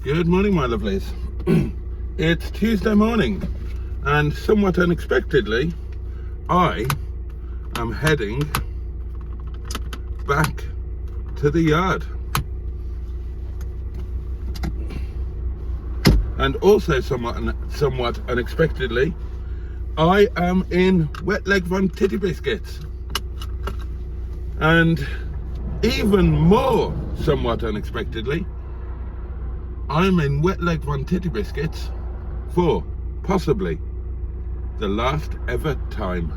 Good morning, my lovelies. It's Tuesday morning, and somewhat unexpectedly, I am heading back to the yard. And also somewhat unexpectedly, I am in Wet Leg Von Titty Biscuits. And even more somewhat unexpectedly, I'm in Wet Leg Von Titty Biscuits for possibly the last ever time.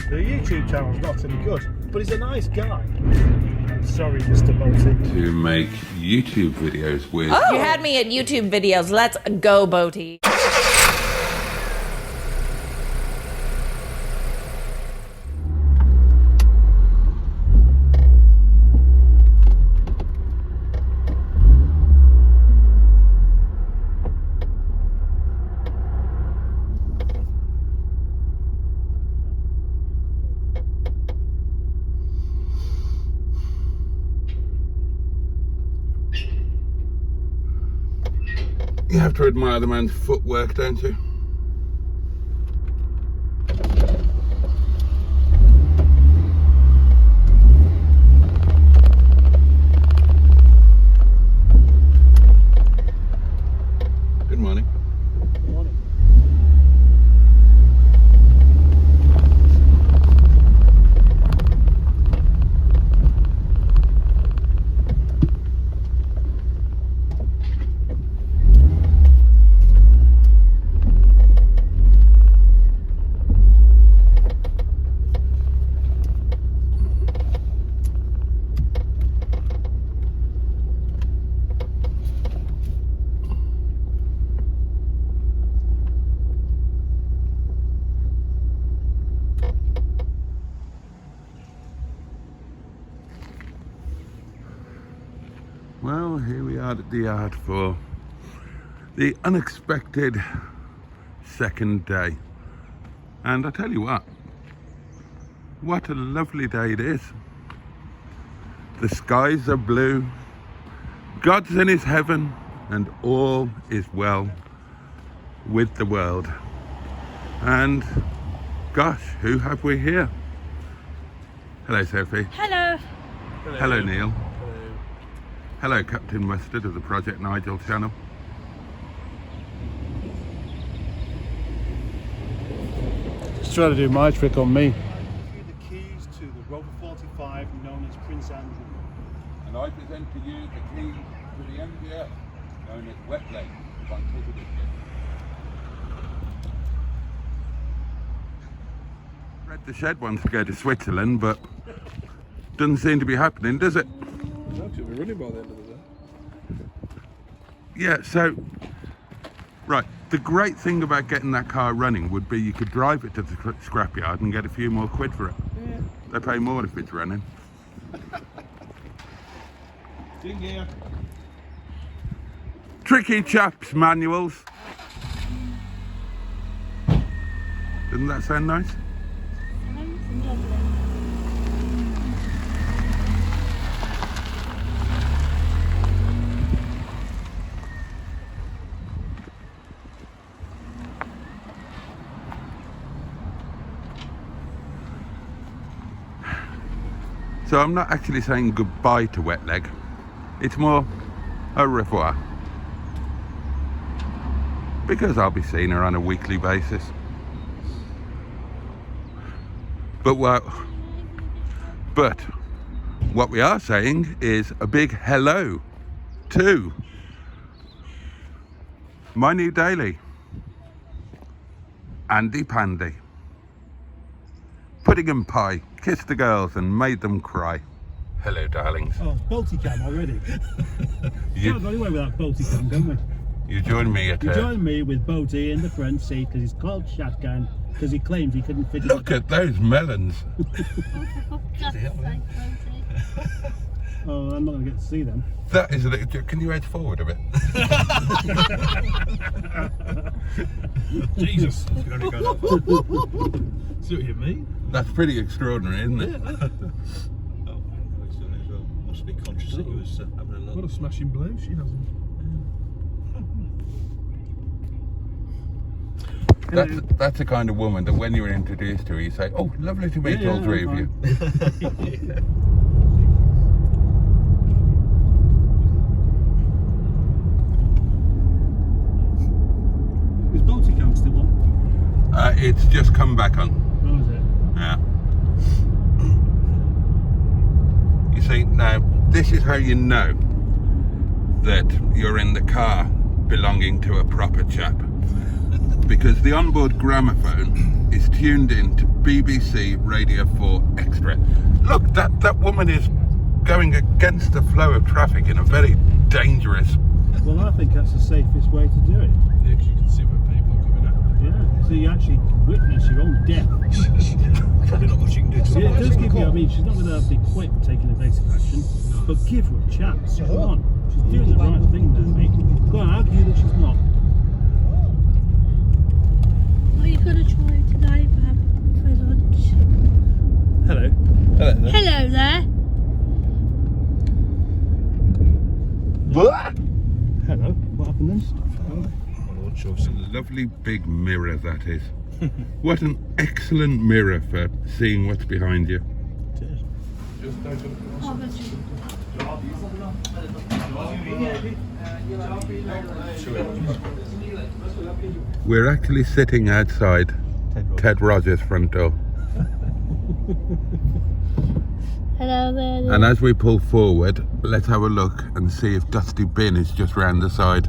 The YouTube channel's not any good, but he's a nice guy. I'm sorry, Mr. Boaty. To make YouTube videos with... Oh. You had me at YouTube videos. Let's go, Boaty. You have to admire the man's footwork, don't you? Good morning. Good morning. Well, here we are at the yard for the unexpected second day. And I tell you what a lovely day it is. The skies are blue, God's in his heaven, and all is well with the world. And gosh, who have we here? Hello, Sophie. Hello. Hello, Neil. Hello. Hello, Captain Mustard of the Project Nigel channel. Just trying to do my trick on me. I give you the keys to the Rover 45 known as Prince Andrew. And I present to you the keys to the MGF known as Wet Leg Von Titty Biscuits. Red the Shed wants to go to Switzerland, but doesn't seem to be happening, does it? We're running by the end of the day. Yeah, so, right, the great thing about getting that car running would be you could drive it to the scrapyard and get a few more quid for it. Yeah. They pay more if it's running. Ding here. Tricky chaps manuals. Doesn't that sound nice? So I'm not actually saying goodbye to Wet Leg. It's more au revoir. Because I'll be seeing her on a weekly basis. But what we are saying is a big hello to my new daily, Andy Pandy. Pudding and pie, kissed the girls and made them cry. Hello, darlings. Oh, Boaty cam already. You, Can't go anywhere without Boaty cam, can we? you join me at You join me with Boaty in the front seat because he's called Shotgun because he claims he couldn't fit it. Look at those melons. Oh, I'm not going to get to see them. That is a little... Can you edge forward a bit? Jesus. You only go that far. See what you mean? That's pretty extraordinary, isn't it? Oh, looks done as well. Must be conscious that he was having a look. What a smashing blow she hasn't. That's the kind of woman that when you're introduced to her, you say, oh, lovely to meet all three of you. Is Boaty cam still on? It's just come back on. Oh, is it? Yeah. You see, now, this is how you know that you're in the car belonging to a proper chap. Because the onboard gramophone is tuned in to BBC Radio 4 Extra. Look, that woman is going against the flow of traffic in a very dangerous... Well, I think that's the safest way to do it. Yeah, 'cause you can see when people are coming out. Yeah. So you actually witness your own death. Probably not much you can do to Yeah, it does give you, I mean, she's not going to be quick taking evasive action, but give her a chance. Come on. She's doing the right thing there, mate. Go on, argue that she's not. What are you going to try today, Bab, for lunch? Hello. Hello there. Hello there. Hello. What happened then? Lovely big mirror that is. What an excellent mirror for seeing what's behind you. Oh, that's you. We're actually sitting outside Ted Rogers' front door. Hello there. And as we pull forward, let's have a look and see if Dusty Bin is just round the side.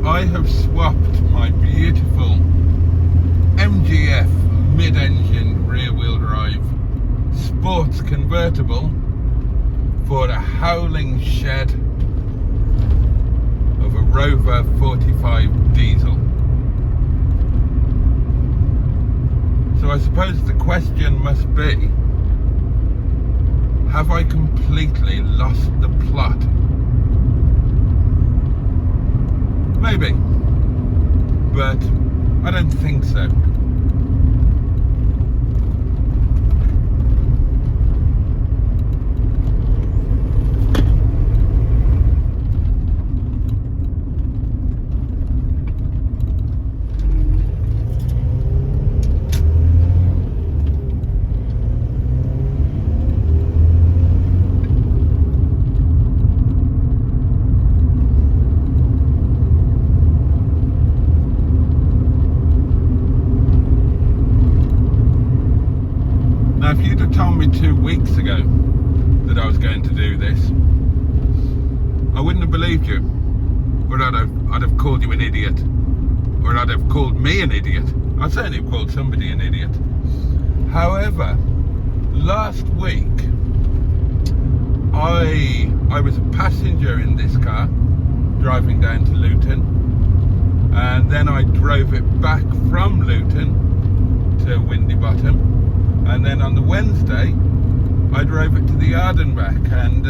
I have swapped my beautiful MGF mid-engine rear-wheel drive sports convertible for a howling shed of a Rover 45 diesel. So I suppose the question must be, have I completely lost the plot? Maybe, but I don't think so. If you'd have told me 2 weeks ago that I was going to do this, I wouldn't have believed you. Or I'd have called you an idiot. Or I'd have called me an idiot. I'd certainly have called somebody an idiot. However, last week, I was a passenger in this car, driving down to Luton. And then I drove it back from Luton to Windy Bottom. And then on the Wednesday, I drove it to the yard and back, and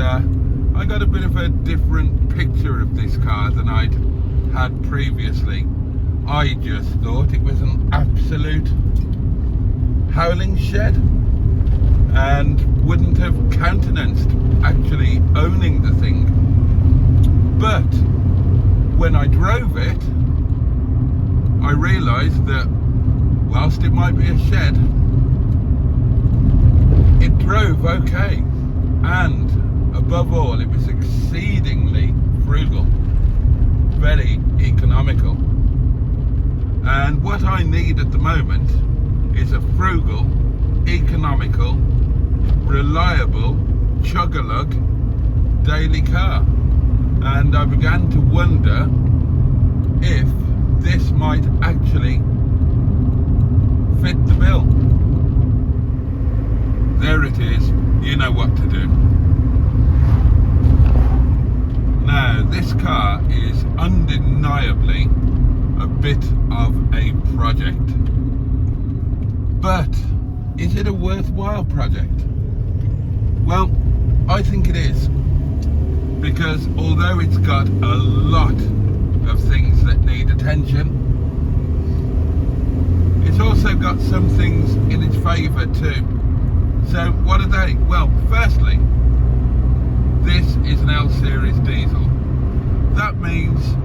I got a bit of a different picture of this car than I'd had previously. I just thought it was an absolute howling shed and wouldn't have countenanced actually owning the thing. But when I drove it, I realised that whilst it might be a shed, it drove okay, and above all, it was exceedingly frugal, very economical. And what I need at the moment is a frugal, economical, reliable, chug-a-lug daily car. And I began to wonder if this might actually fit the bill. There it is, you know what to do. Now, this car is undeniably a bit of a project. But is it a worthwhile project? Well, I think it is. Because although it's got a lot of things that need attention, it's also got some things in its favour too. So what are they? Well, firstly, this is an L series diesel. That means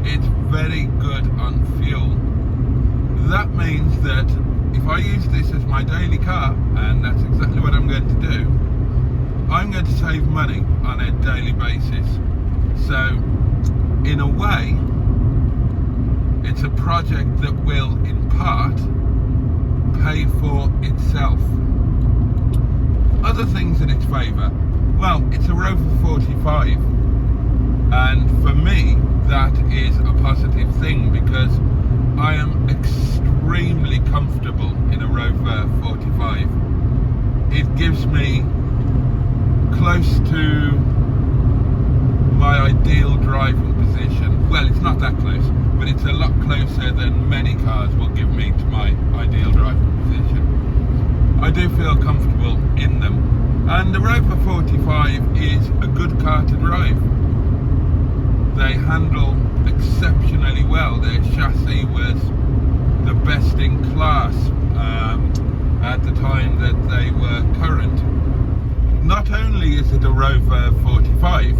it's very good on fuel. That means that if I use this as my daily car, and that's exactly what I'm going to do, I'm going to save money on a daily basis. So in a way, it's a project that will in part pay for itself. Other things in its favour, well, it's a Rover 45, and for me that is a positive thing because I am extremely comfortable in a Rover 45. It gives me close to my ideal driving position. Well, it's not that close, but it's a lot closer than many cars will give me to my ideal driving position. I do feel comfortable in them, and the Rover 45 is a good car to drive. They handle exceptionally well. Their chassis was the best in class at the time that they were current. Not only is it a Rover 45,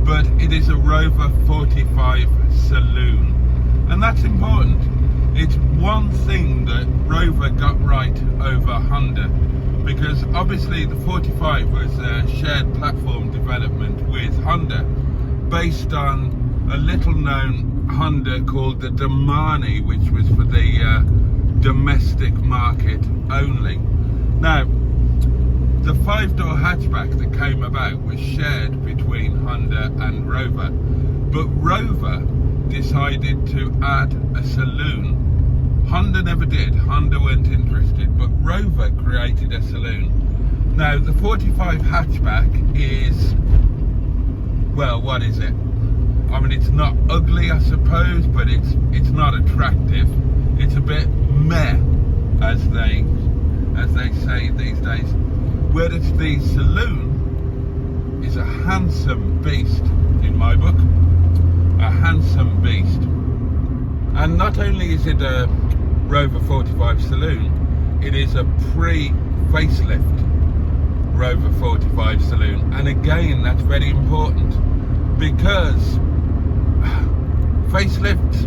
but it is a Rover 45 saloon, and that's important. It's one thing that Rover got right over Honda, because obviously the 45 was a shared platform development with Honda based on a little known Honda called the Domani, which was for the domestic market only. Now, the 5-door hatchback that came about was shared between Honda and Rover, but Rover decided to add a saloon. Honda never did. Honda weren't interested, but Rover created a saloon. Now the 45 hatchback is, well, what is it? I mean, it's not ugly, I suppose, but it's not attractive. It's a bit meh, as they say these days. Whereas the saloon is a handsome beast in my book, a handsome beast. And not only is it a Rover 45 saloon, it is a pre-facelift Rover 45 saloon. And again, that's very important, because facelifts,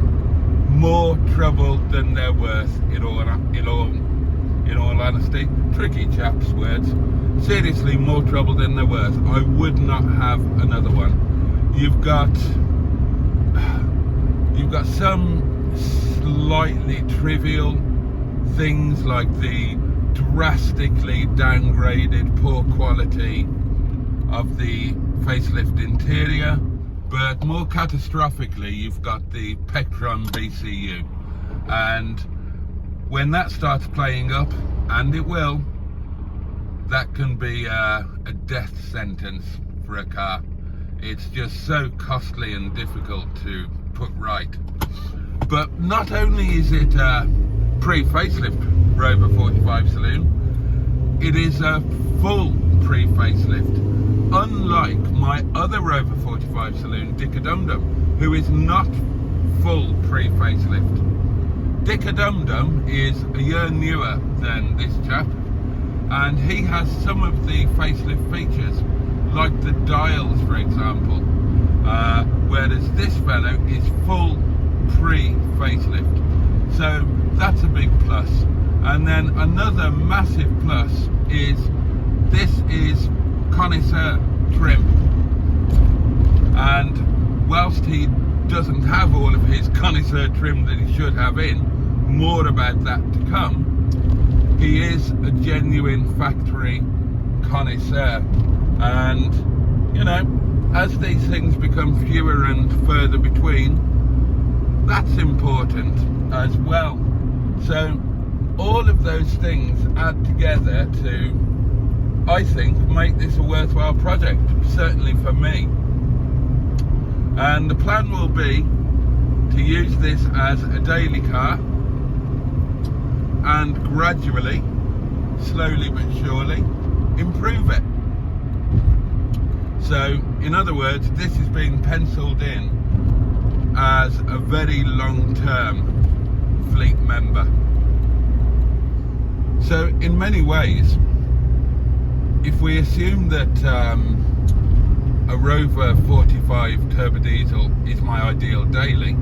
more trouble than they're worth, in all honesty. Tricky chaps' words. Seriously, more trouble than they're worth. I would not have another one. You've got some slightly trivial things like the drastically downgraded poor quality of the facelift interior, but more catastrophically you've got the Pectron VCU, and when that starts playing up, and it will, that can be a death sentence for a car. It's just so costly and difficult to put right. But not only is it a pre-facelift Rover 45 saloon, it is a full pre-facelift, unlike my other Rover 45 saloon, Dick-a-Dum-Dum, who is not full pre-facelift. Dick-a-Dum-Dum is a year newer than this chap, and he has some of the facelift features, like the dials, for example, whereas this fellow is full pre-facelift. So that's a big plus. And then another massive plus is this is connoisseur trim, and whilst he doesn't have all of his connoisseur trim that he should have in, more about that to come, he is a genuine factory connoisseur. And you know, as these things become fewer and further between, that's important as well. So all of those things add together to, I think, make this a worthwhile project, certainly for me. And the plan will be to use this as a daily car and gradually, slowly but surely, improve it. So in other words, this has been penciled in as a very long-term fleet member. So in many ways, if we assume that a Rover 45 turbo diesel is my ideal daily,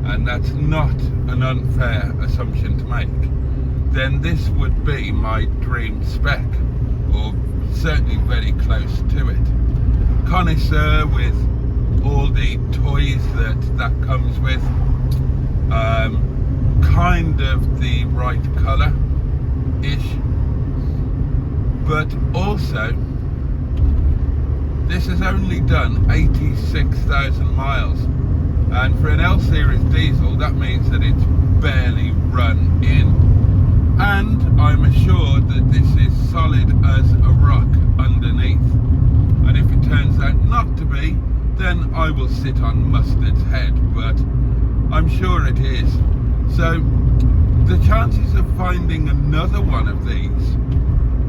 and that's not an unfair assumption to make, then this would be my dream spec, or certainly very close to it. Connoisseur with all the toys that comes with, kind of the right colour ish, but also this has only done 86,000 miles, and for an L series diesel that means that it's barely run in, and I'm assured that this is solid as a rock underneath, and if it turns out not to be, then I will sit on Mustard's head, but I'm sure it is. So the chances of finding another one of these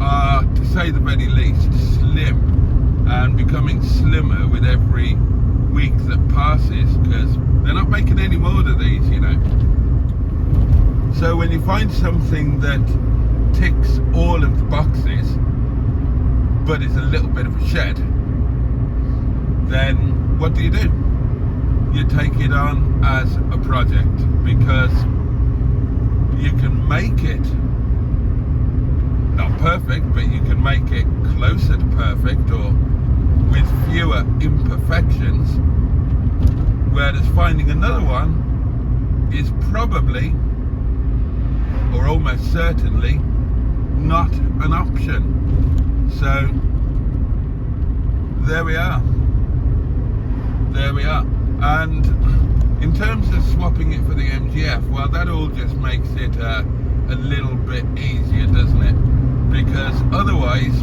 are, to say the very least, slim, and becoming slimmer with every week that passes, because they're not making any more of these, you know. So when you find something that ticks all of the boxes but is a little bit of a shed, then what do? You take it on as a project, because you can make it not perfect, but you can make it closer to perfect, or with fewer imperfections, whereas finding another one is probably, or almost certainly, not an option. So there we are. And in terms of swapping it for the MGF, well, that all just makes it a little bit easier, doesn't it? Because otherwise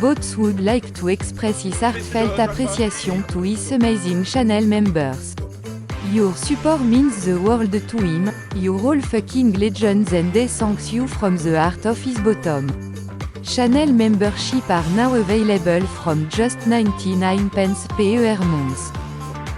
Boats would like to express his heartfelt appreciation to his amazing channel members. Your support means the world to him, you're all fucking legends and he thanks you from the heart of his bottom. Channel membership are now available from just 99 pence per month.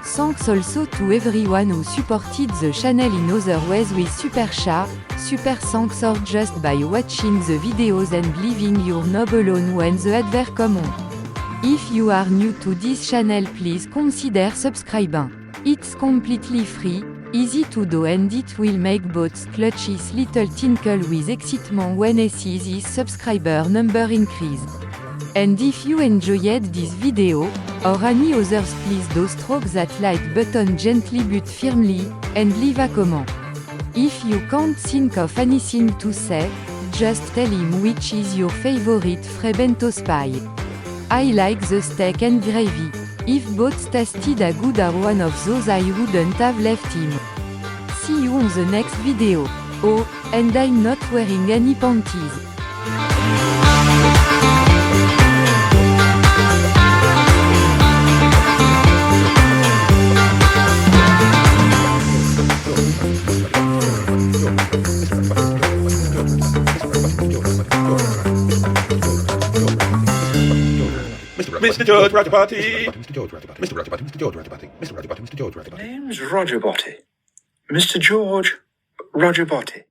Thanks also to everyone who supported the channel in other ways with super chat, super thanks or just by watching the videos and leaving your knob alone when the advert come on. If you are new to this channel, please consider subscribing. It's completely free, easy to do, and it will make Boats clutch his little tinkle with excitement when he sees his subscriber number increase. And if you enjoyed this video, or any others, please do stroke that like button gently but firmly, and leave a comment. If you can't think of anything to say, just tell him which is your favorite Frebento spy. I like the steak and gravy. If both tasted a good or one of those, I wouldn't have left him. See you on the next video. Oh, and I'm not wearing any panties. Mr. George Rajapati. Mr. George Rajapati. Mr. Rajapati. Mr. George Rajapati. Mr. Rajapati. Mr. George Rajapati. Name's Roger Boaty. Mr. George Roger Boaty.